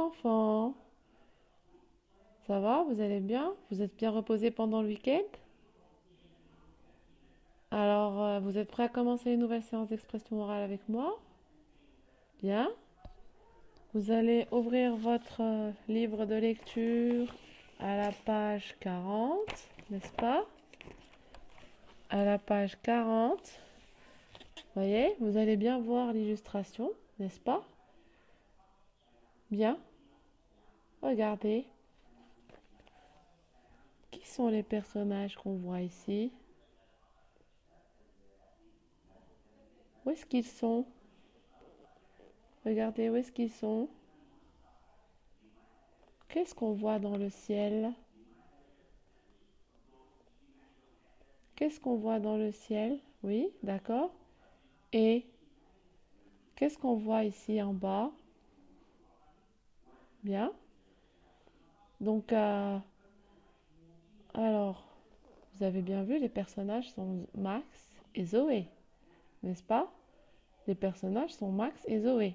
enfants. Ça va? Vous allez bien? Vous êtes bien reposés pendant le week-end? Alors, vous êtes prêts à commencer une nouvelle séance d'expression orale avec moi? Bien. Vous allez ouvrir votre livre de lecture à la page 40, n'est-ce pas? À la page 40. Voyez, vous allez bien voir l'illustration, n'est-ce pas? Bien. Regardez. Qui sont les personnages qu'on voit ici? Où est-ce qu'ils sont? Regardez où est-ce qu'ils sont. Qu'est-ce qu'on voit dans le ciel? Qu'est-ce qu'on voit dans le ciel? Oui, d'accord. Et qu'est-ce qu'on voit ici en bas? Bien. Donc, alors, vous avez bien vu, les personnages sont Max et Zoé, n'est-ce pas? Les personnages sont Max et Zoé.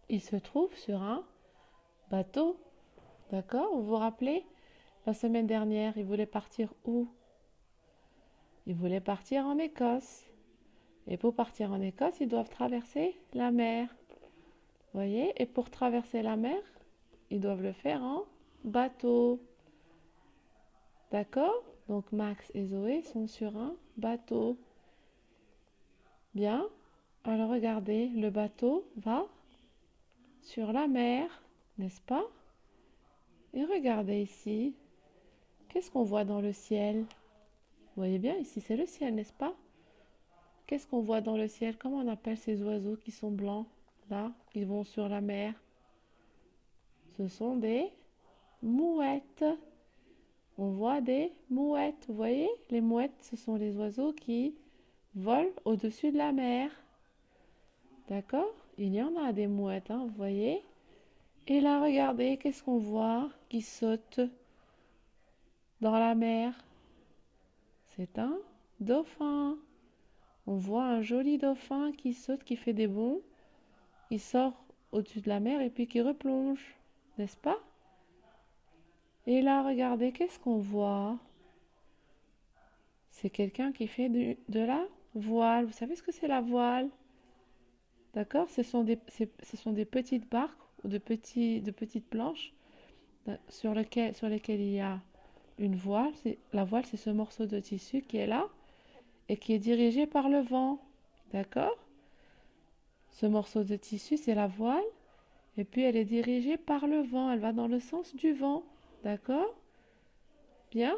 Ils se trouvent sur un bateau, d'accord? Vous vous rappelez? La semaine dernière, ils voulaient partir où? Ils voulaient partir en Écosse. Et pour partir en Écosse, ils doivent traverser la mer. Voyez? Et pour traverser la mer, ils doivent le faire en bateau. D'accord? Donc Max et Zoé sont sur un bateau. Bien. Alors regardez, le bateau va sur la mer, n'est-ce pas? Et regardez ici. Qu'est-ce qu'on voit dans le ciel? Vous voyez bien, ici c'est le ciel, n'est-ce pas? Qu'est-ce qu'on voit dans le ciel? Comment on appelle ces oiseaux qui sont blancs, là, qui vont sur la mer? Ce sont des mouettes. On voit des mouettes. Vous voyez? Les mouettes, ce sont les oiseaux qui volent au-dessus de la mer. D'accord? Il y en a des mouettes, hein, vous voyez? Et là, regardez, qu'est-ce qu'on voit qui saute dans la mer? C'est un dauphin. On voit un joli dauphin qui saute, qui fait des bonds. Il sort au-dessus de la mer et puis qui replonge, n'est-ce pas? Et là, regardez, qu'est-ce qu'on voit? C'est quelqu'un qui fait de la voile. Vous savez ce que c'est la voile? D'accord? Ce sont des petites barques ou de petites planches sur lesquelles il y a une voile. La voile, c'est ce morceau de tissu qui est là et qui est dirigé par le vent. D'accord? Ce morceau de tissu, c'est la voile. Et puis, elle est dirigée par le vent. Elle va dans le sens du vent. D'accord? Bien.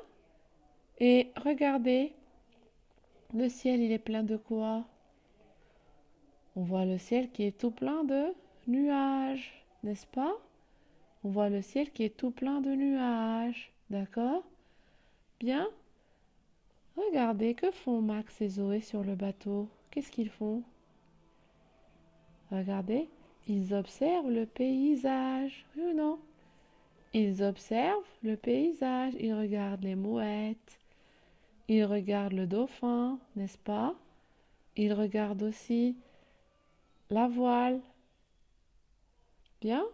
Et regardez, le ciel, il est plein de quoi? On voit le ciel qui est tout plein de nuages, n'est-ce pas? On voit le ciel qui est tout plein de nuages, d'accord? Bien. Regardez, que font Max et Zoé sur le bateau? Qu'est-ce qu'ils font? Regardez, ils observent le paysage, oui ou non? Ils observent le paysage, ils regardent les mouettes, ils regardent le dauphin, n'est-ce pas? Ils regardent aussi la voile. Bien.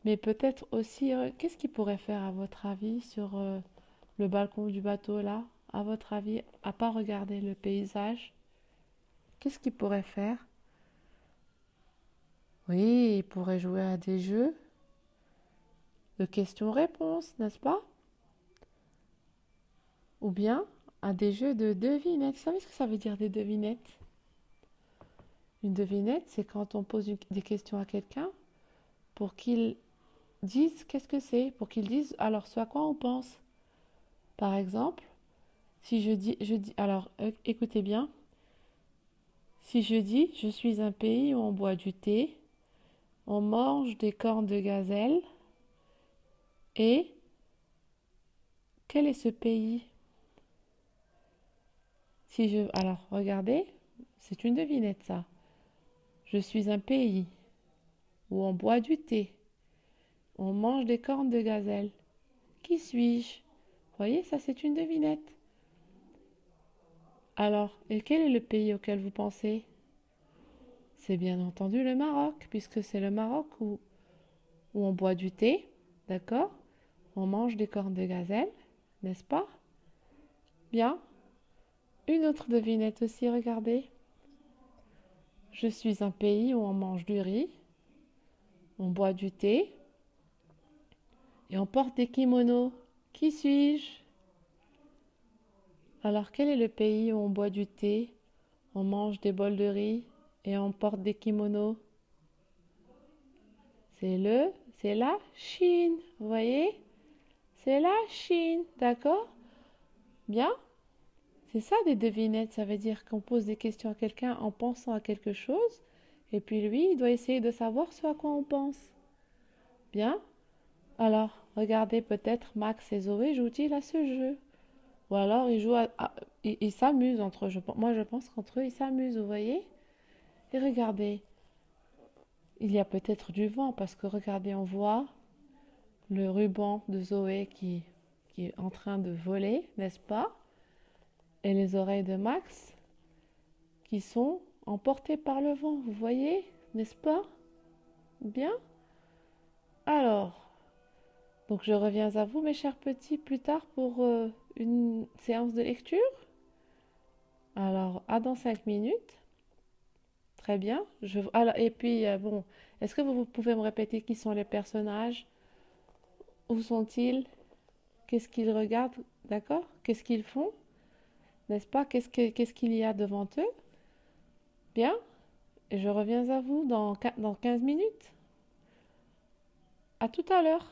Mais peut-être aussi, qu'est-ce qu'ils pourraient faire à votre avis sur le balcon du bateau là? À votre avis, à part regarder le paysage, qu'est-ce qu'ils pourraient faire? Oui, ils pourraient jouer à des jeux de questions-réponses, n'est-ce pas? Ou bien à des jeux de devinettes. Vous savez ce que ça veut dire des devinettes? Une devinette, c'est quand on pose des questions à quelqu'un pour qu'il dise qu'est-ce que c'est, pour qu'il dise alors ce à quoi on pense. Par exemple, si je dis, alors écoutez bien, si je dis je suis un pays où on boit du thé, on mange des cornes de gazelle, et quel est ce pays? Alors regardez, c'est une devinette ça. Je suis un pays où on boit du thé, on mange des cornes de gazelle. Qui suis-je? Vous voyez, ça c'est une devinette. Alors, et quel est le pays auquel vous pensez? C'est bien entendu le Maroc, puisque c'est le Maroc où on boit du thé, d'accord? On mange des cornes de gazelle, n'est-ce pas? Bien. Une autre devinette aussi, regardez. Je suis un pays où on mange du riz, on boit du thé et on porte des kimonos. Qui suis-je? Alors, quel est le pays où on boit du thé, on mange des bols de riz et on porte des kimonos? C'est la Chine, vous voyez? C'est la Chine, d'accord? Bien? C'est ça des devinettes, ça veut dire qu'on pose des questions à quelqu'un en pensant à quelque chose, et puis lui, il doit essayer de savoir ce à quoi on pense. Bien? Alors, regardez, peut-être Max et Zoé jouent-ils à ce jeu? Ou alors ils jouent ils s'amusent entre eux. Moi, je pense qu'entre eux, ils s'amusent, vous voyez? Et regardez, il y a peut-être du vent, parce que regardez, on voit le ruban de Zoé qui est en train de voler, n'est-ce pas? Et les oreilles de Max qui sont emportées par le vent, vous voyez, n'est-ce pas? Bien. Alors, donc je reviens à vous, mes chers petits, plus tard pour une séance de lecture. Alors, à dans 5 minutes. Très bien. Et puis, bon, est-ce que vous pouvez me répéter qui sont les personnages? Où sont-ils? Qu'est-ce qu'ils regardent? D'accord? Qu'est-ce qu'ils font? N'est-ce pas? Qu'est-ce qu'il y a devant eux? Bien. Et je reviens à vous dans 15 minutes. À tout à l'heure.